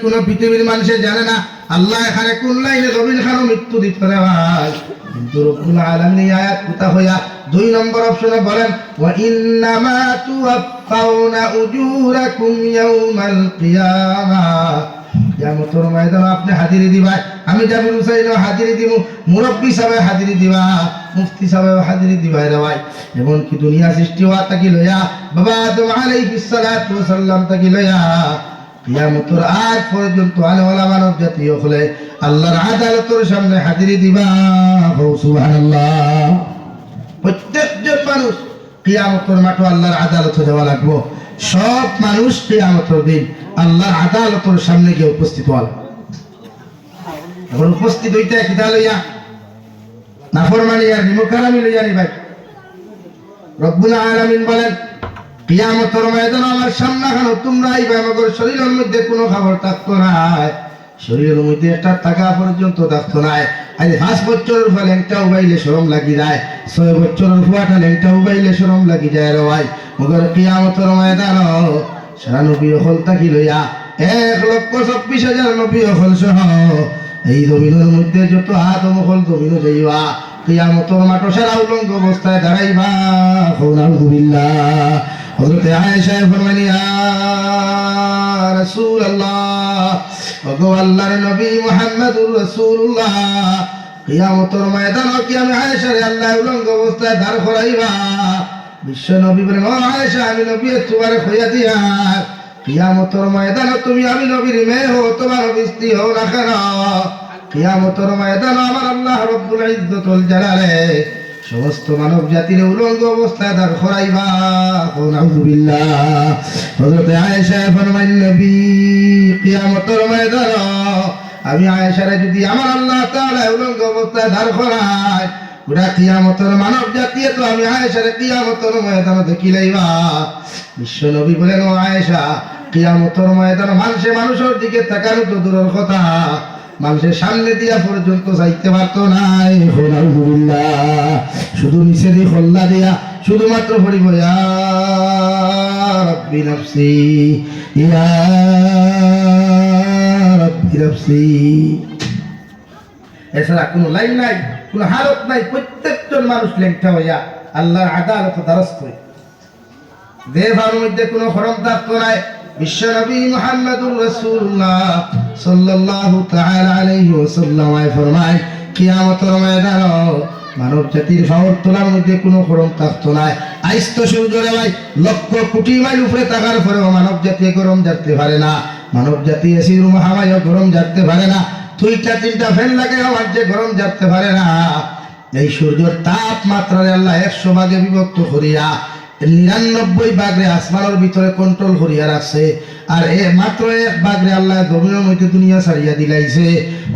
কোন পৃথিবীর মানুষে জানে না আল্লাহ এখানে কোন লাইনে জমিন খানো মৃত্যু দিতে হয়, কিন্তু রব্বুল আলামিন এই আয়াত কথা হইয়া 2 নম্বর অপশনে বলেন ওয়া ইন্নামা তুওয়াফাউনা উজুরাকুম ইয়াউমাল কিয়ামাহ। কিয়ামতের ময়দানে আপনি হাজিরি দিবা, আমি জামিল হুসাইন হাজিরি দিব, মুরব্বি সাহেব হাজিরি দিবা, মুফতি সাহেব হাজিরি দিবা রে ভাই। এমন কি দুনিয়া সৃষ্টি হওয়া তাকি লইয়া বাবা আদম আলাইহিস সালাতু ওয়াস সালাম তাকি লইয়া কিয়ামতের আগ পর্যন্ত আলেওয়ালা মানব জাতি হলে আল্লাহর আদালতের সামনে হাজিরি দিবা। সুবহানাল্লাহ। প্রত্যেকজন মানুষ কিয়ামতের মাঠে আল্লাহর আদালতে যাওয়া লাগবে। সব মানুষ কিয়ামতের দিন আল্লাহর আদালতের সামনে গিয়ে উপস্থিত হওয়া। এখন উপস্থিত হইতে কিতা লইয়া? নাফরমানি আর নিমুখারামি লইয়া নি ভাই। রব্বুল আলামিন বলেন কিয়ামতের ময়দানে আমার সামনে খানো তোমরা আইবা, আমার শরীরের মধ্যে কোনো খবর থাকতো না, শরীরের মধ্যে একটা টাকা পর্যন্ত থাকতো না। আজ 5 বছরের ফলে একটা উবাইলে শরম লাগি যায়, 6 বছরের ফুয়াটা একটা উবাইলে শরম লাগি যায় রে ভাই। মগর কিয়ামতের ময়দান সারা নবী হল তাকি লইয়া 1,26,000 নবী হল সহ এই জমিনের মধ্যে যত আদম হল জমিনে যাইবা, কিয়ামতের মাঠে সারা উলঙ্গ অবস্থায় দাঁড়াইবা। আলহামদুলিল্লাহ। হযরত আয়েশা ফরমানি ইয়া রাসূলুল্লাহ, ওগো আল্লাহর নবী মুহাম্মদুর রাসূলুল্লাহ, কিয়ামতের ময়দানে কি আমি আয়েশারে আল্লাহ উলঙ্গ অবস্থায় দাঁড় করাইবা? বিশ্ব নবী বলেন ও আয়েশা, আমি নবী তোমারে কইয়া দিয়া কিয়ামতের ময়দানে তুমি আমি নবীর মেয়ে হও, তোমার স্ত্রী হও না কেন, কিয়ামতের ময়দানে আমার আল্লাহ রব্বুল ইজ্জত ওয়াল জালালে সমস্ত মানব জাতির উলঙ্গ অবস্থায় দাঁড় করাইবা। নাউযুবিল্লাহ। হযরত আয়েশা ফরমান নবী কিয়ামতের ময়দানে আমি আয়েশারে যদি আমার আল্লাহ তাআলা উলঙ্গ অবস্থায় দাঁড় করায়, গোটা কিয়ামতের মানব জাতি তো আমি আয়েশারে কিয়ামতের ময়দানে দেখিলাইবা। বিশ্ব নবী বলেন ও আয়েশা, কিয়ামতের ময়দানে মানুষের দিকে তাকানো তো দূরের কথা, মানুষের সামনে দিয়া পর্যন্ত যাইতে পারতো না। শুধু নিচে দিয়ে খোল্লা দিয়া শুধুমাত্র পড়িব ইয়া রাব্বি নাফসি ইয়া রাব্বি নাফসি, এছাড়া কোনো লাইন নাই, কোনো হালত নাই। প্রত্যেকজন মানুষ লেংটা হইয়া আল্লাহর আদালত দ্বারস্থ হই। দেহের মধ্যে কোনো খরম থাকতো নাই। বিশ্ব নবী মুহাম্মদুর রাসূলুল্লাহ সাল্লাল্লাহু তাআলা আলাইহি ওয়াসাল্লাম ফরমায় কিয়ামতের ময়দানে মানব জাতির ফাওর তোলার মধ্যে কোনো খরম থাকতো না। আইস তো সূর্যরে ভাই লক্ষ কোটি মাইল উপরে থাকার পরেও মানব জাতি গরম জানতে পারে না, মানব জাতি এসির মহামায় গরম জানতে পারে না, 2-3টা ফ্যান লাগে আমার যে গরম জানতে পারে না। এই সূর্যের তাপমাত্রারে আল্লাহ 100 ভাগে বিভক্ত করিয়া 99 ভাগে আসমানের ভিতরে কন্ট্রোল করিয়া রাখছে, আর মাত্র 1 ভাগে আল্লাহ জমিনের মধ্যে দুনিয়া ছাড়িয়া দিলাইছে।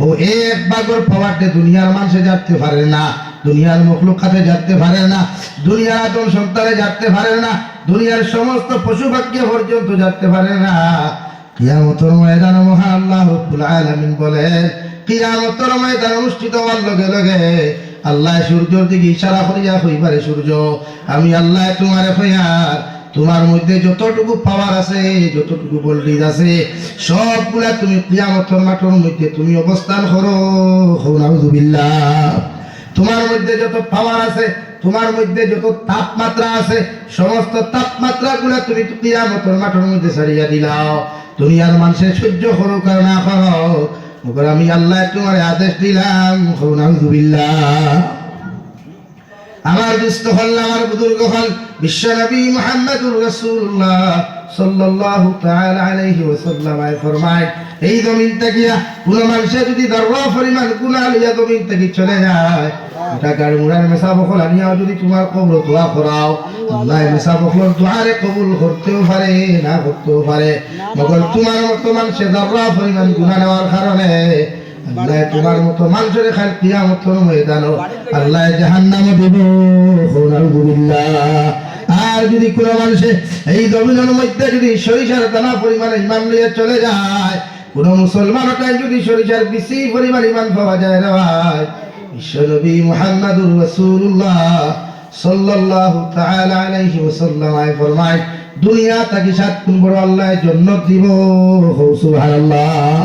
ও 1 ভাগের পাওয়ারতে দুনিয়ার মানুষে জানতে পারে না, দুনিয়ার মখলুকাতে জানতে পারে না, দুনিয়ার আদম সন্তানে জানতে পারে না, দুনিয়ার সমস্ত পশু পাখি পর্যন্ত জানতে পারে না। কিয়ামতের ময়দানে মহান আল্লাহ রব্বুল আলামিন বলেন কিয়ামতের ময়দান অনুষ্ঠিত হওয়ার লগে লগে আল্লাহ সূর্যের দিকে ইশারা করিয়া কইবারে সূর্য, আমি আল্লাহ তোমারে কইয়ার তোমার মধ্যে যতটুকু পাওয়ার আছে, যতটুকু ভোল্টেজ আছে, সবগুলা তুমি কিয়ামতের মাঠের মধ্যে তুমি অবস্থান করো। নাউযুবিল্লাহ। তোমার মধ্যে যত পাওয়ার আছে, তোমার মধ্যে যত তাপমাত্রা আছে, সমস্ত তাপমাত্রাগুলা তুমি কিয়ামতের মাঠের মধ্যে ছাড়িয়া দিলাও। দুনিয়ার মানুষের সহ্য করুক আর না করুক, মগর আমি আল্লাহ তোমার আদেশ দিলাম। নাউযুবিল্লাহ। আমার দুস্থ হল, আমার বুজুর্গ হল বিশ্ব নবী মুহাম্মদুর রাসূলুল্লাহ সাল্লাল্লাহু তাআলা আলাইহি ওয়াসাল্লাম ফরমায় এই জমিন থেকে কোন মানুষে যদি দররা পরিমাণ গুনাহ লইয়া জমিন থেকে চলে যায়, এটা গাড়ি মুড়ার মেসা বখল আনিয়াও যদি তোমার কবর দোয়া করাও, আল্লাহ মেসা বখলের দোয়ারে কবুল করতেও পারে না করতেও পারে। মগর তোমার মতো মানুষে দররা পরিমাণ গুনাহ নেওয়ার কারণে আল্লাহ তোমার মতো মানুষের খাল কিয়ামতের ময়দানে আল্লাহ জাহান্নামে দেব। নাউযুবিল্লাহ। আর যদি কোনো মানুষে এই জমিনের মধ্যে যদি সরিষার দানা পরিমাণে ইমান লইয়া চলে যায়, কোন মুসলমানটাই যদি সরিষার বেশি পরিমাণ ইমান পাওয়া যায় না ভাই, বিশ্বনবী মুহাম্মদুর রাসূলুল্লাহ সাল্লাল্লাহু তাআলা আলাইহি ওয়াসাল্লাম ফরমায় দুনিয়া তাকে 7 গুণ বড় আল্লাহ জান্নাত দিব। সুবহানাল্লাহ।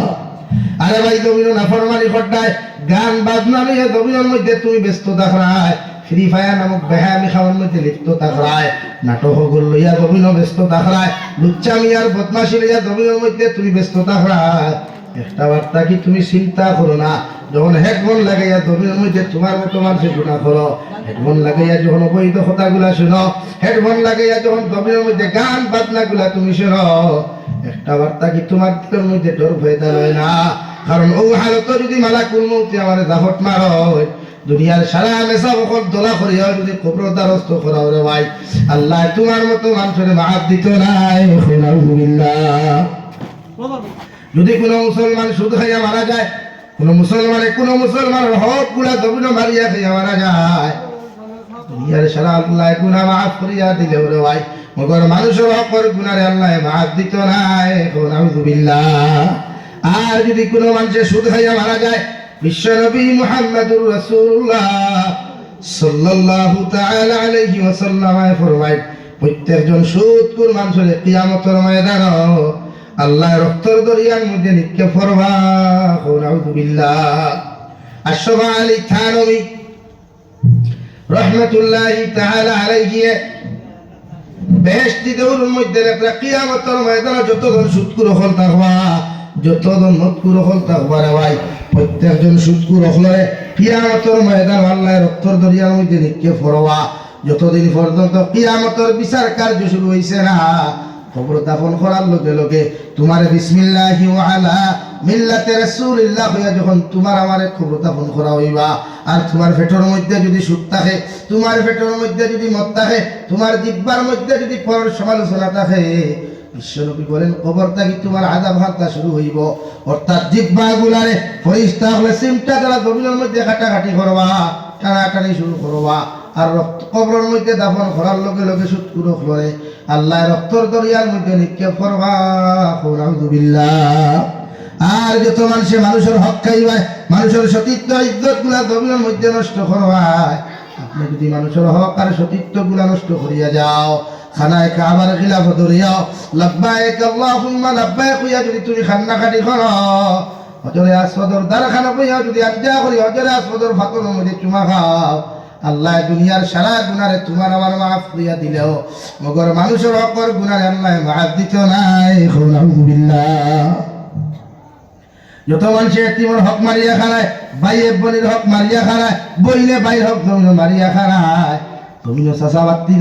আরে ভাই জমিন নাফরমানি করতায় গান বাজনা নিয়ে জমিনের মধ্যে তুমি ব্যস্ত থাকরায়, ফ্রি ফায়ার নামক বেহামি খাওয়ার মধ্যে লিপ্ত থাকরায়, নাটক লইয়া জমিনও ব্যস্ত থাকরায়, লুচ্চামি আর বদমাশি লইয়া জমিনের মধ্যে তুমি ব্যস্ত থাকরায়। একটা বার্তা কি তুমি চিন্তা করো না, যখন হেডফোন লাগাইয়া জমিনের মধ্যে তোমার মতো মানুষের গুণা করো, হেডফোন লাগাইয়া যখন অবৈধ কথাগুলা শুনো, হেডফোন লাগাইয়া যখন জমিনের মধ্যে গান বাজনাগুলা তুমি শুনো, একটা বার্তা কি তোমার দিলের মধ্যে ডর ভয় হয় না? কারণ ও হালত যদি মালাকুল মউত আমার জাফট মারো, দুনিয়ার সারা মেসা বকল দোলা করিয়া যদি কবর দ্বারস্থ করা রে ভাই, আল্লাহ তোমার মতো মানুষের মাফ দিত নাই। আলহামদুলিল্লাহ। যদি কোনো মুসলমান সুদ খাইয়া মারা যায়, কোনো মুসলমানের হক গুলা জমিন মারিয়া খাইয়া মারা যায়, দুনিয়ার সারা আল্লাহ গুনাহ মাফ করিয়া দিলে রে ভাই, মগর মানুষের হকের গুনারে আল্লাহ মাফ দিত নাই। আলহামদুলিল্লাহ। আর যদি কোনো মানুষের সুদ খাইয়া মারা যায়, বিশ্বনবী মুহাম্মদুর রাসূলুল্লাহ সাল্লাল্লাহু তাআলা আলাইহি ওয়াসাল্লাম ফরমায়, প্রত্যেকজন সুদখোর মানুষের কিয়ামতের ময়দানে আল্লাহ রক্তের দরিয়ার মধ্যে নিক্ষেপ করবা। আউযুবিল্লাহ। আশরাফ আলী থানভী রাহমাতুল্লাহি তাআলা আলাইহি বেহেশতি দেউরের মধ্যে একটা কিয়ামতের ময়দানে যতজন সুদখোর হল থাকবা, যতজন মদখোর হল থাকবা রে ভাই, প্রত্যেকজন সুদখোর হলরে কিয়ামতের ময়দান আল্লাহ রক্তের দরিয়ার মধ্যে নিক্ষেপ করবা। যতদিন পর্যন্ত কিয়ামতের বিচার কার্য শুরু হইছে না, কবর দাফন করার লগে লগে তোমার বিসমিল্লাহি ওয়া আলা মিল্লাতে রাসূলিল্লাহ হইয়া যখন তোমার আমারে কবর দাফন করা হইবা, আর তোমার পেটের মধ্যে যদি সুদ থাকে, তোমার পেটের মধ্যে যদি মদ থাকে, তোমার জিহ্বার মধ্যে যদি পর সমালোচনা থাকে, বিশ্বনবী বলেন কবর থেকে তোমার আযাব হান্তা শুরু হইব। অর্থাৎ জিহ্বা গুলারে ফেরেশতা হলে চিমটা দ্বারা জমিনের মধ্যে কাটাকাটি করবা, টানাটানি শুরু করবা, আর রক্ত কবরের মধ্যে দাফন করার লগে লগে সুদখোর হলে আল্লাহ রক্তর দরিয়ার মধ্যে নিক্ষেপ করবা। আলহামদুলিল্লাহ। আর যত মানুষের হক খাইবায়, মানুষের সতীত্ব ইজ্জত গুলা জমিনের মধ্যে নষ্ট করবায়, আপনি যদি মানুষের হক আর সতীত্ব গুলা নষ্ট করিয়া যাও, খানায় কাবার খিলাফ ধরিয়াও লাব্বাইক আল্লাহুম্মা লাব্বাইক হইয়া যদি তুমি খান্নাকাটি করো, হজরে আসওয়াদর দ্বারখানা বইয়া যদি আজ্ঞা করি হজরে আসওয়াদর ফাতনের মধ্যে চুমা খাও, আল্লাহ দুনিয়ার সারা গুনারে তোমার আমার মাফ করিয়া দিলেও মগর মানুষের হকর গুনারে আল্লাহ মাফ দিত নাই। আলহামদুলিল্লাহ। যত মানুষে এতিমের হক মারিয়া খারায়, ভাইয়ে বোনের হক মারিয়া খারায়, বইনে ভাইয়ের হক মারিয়া খারায়, জমিন চাষা বাত্তি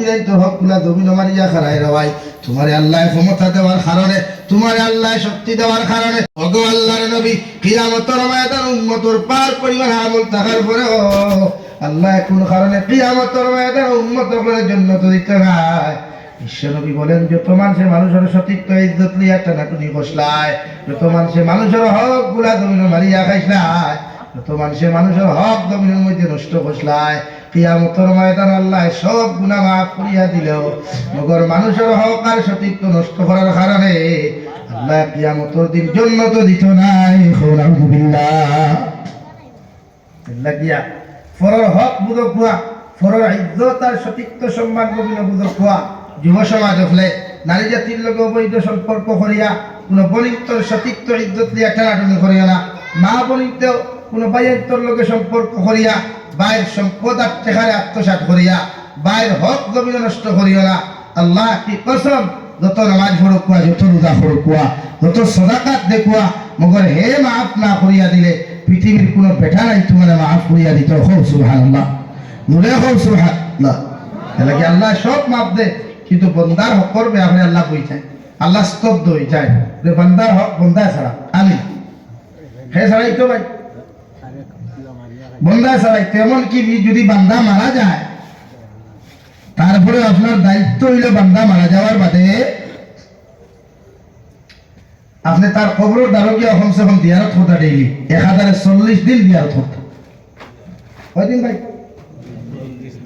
দেয় তোর হক গুলা জমিন মারিয়া খারায় রে ভাই, তোমারে আল্লাহ ক্ষমতা দেওয়ার কারণে, তোমারে আল্লাহ শক্তি দেওয়ার কারণে, ওগো আল্লাহর নবী কিয়ামতের ময়দান উম্মতের পার পরিমাণ আমল থাকার পরেও আল্লাহ কোন কারণে কিয়ামতের ময়দান উম্মতের জান্নাত দিতে নাই। বিশ্বনবী বলেন যত মানুষের সতীত্ব ইজ্জত লিয়া টানাটুনি বসলায়, যত মানুষের হক গুলা জমিন মারিয়া খাইসলায়, যত মানুষের হক জমিনের মধ্যে নষ্ট বসলায়, কিয়ামতের ময়দান আল্লাহ সব গুনাহ মাফ করিয়া দিলেও মগর মানুষের হক আর সতীত্ব নষ্ট করার কারণে আল্লাহ কিয়ামতের দিন জান্নাত দিত নাই। আলহামদুলিল্লাহ। আল্লাহ গিয়া ফরর হক বুঝক হওয়া, ফরর ইজ্জত আর সতীত্ব সম্মান কবিনা বুঝক হওয়া, যুব সমাজ হলে নারী জাতির লগে অবৈধ সম্পর্ক করিয়া কোনো বলিত্বর সতীত্ব ইজ্জত লিয়া টানাটানি করিয়া না, মা বলিত্ব কোনো বাইয়ের লগে সম্পর্ক করিয়া বাইর সম্পদ আর টেকারে আত্মসাৎ করিয়া বাইর হক জমিন নষ্ট করিও না। আল্লাহ কি কসম, যত নামাজ পড়কুয়া, যত রোজা পড়কুয়া, যত সদাকাত দেখুয়া, মগর হে মাফ না করিয়া দিলে পৃথিবীর কোনো বেটা নাই তোমার মাফ করিয়া দিত। হোক সুবহানাল্লাহ, নুরে হোক সুবহানাল্লাহ। এলাকি আল্লাহ সব মাফ দে, কিন্তু বন্দার হক করবে আপনি আল্লাহ বই যায়, আল্লাহ স্তব্ধ হয়ে যায় যে বন্দার হক বন্দা ছাড়া আমি হে ছাড়াই তো ভাই বন্দা ছাড়াই। তেমন কি যদি বান্দা মারা যায়, তারপরে আপনার দায়িত্ব হইল বান্দা মারা যাওয়ার বাদে আপনি তার কবর দ্বারকিয়া কমসে কম দিয়ারত হতা ডেইলি 1040 দিন দিয়ারত হতা। কয়দিন ভাই?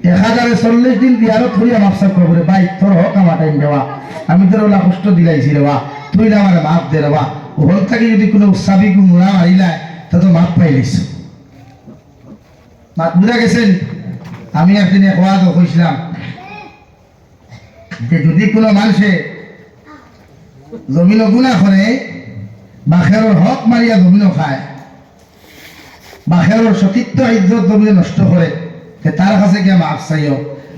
1040 দিন দিয়ারত হইয়া মাফসাব কবরে, ভাই তোর হক আমার টাইম দেওয়া, আমি তোর ওলা কষ্ট দিলাইছি রেবা, তুই না আমার মাফ দে রেবা। ওখান থেকে যদি কোনো উৎসাবি গুণা মারিলায় তা তো মাফ পাইলিস। মাত বুঝা গেছেন? আমি একদিন এক ওয়াজ কইছিলাম, যে যদি কোনো মানুষে জমিন গুণা করে বা খেরোর হক মারিয়া জমিনও খায় বা খেরোর সতীত্ব ইজ্জত জমিনে নষ্ট করে তার কাছে গিয়ে মাফ চাইও।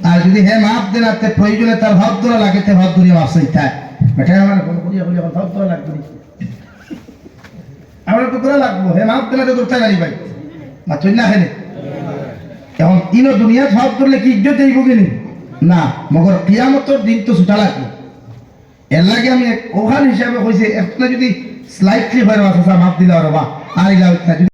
আর যদি হে মাফ দেন আপনি প্রয়োজনে তার ভাব ধরা লাগে তে ভাব ধরিয়া মাফ চাইতে বেটাই আমার ফোন করিয়া বলি এখন ভাব ধরা লাগবে আমরা তো ধরা লাগবো হে মাফ দেন তো ধরতে পারি ভাই না তুই না খেলে এখন ইনো দুনিয়া ভাব ধরলে কি ইজ্জত এই বুঝিনি না মগর কিয়ামতের দিন তো ছুটা লাগবে। এর লাগে আমি ওখান হিসাবে কইছি একটা যদি স্লাইটলি হয় মাফ দিলা আর ইলা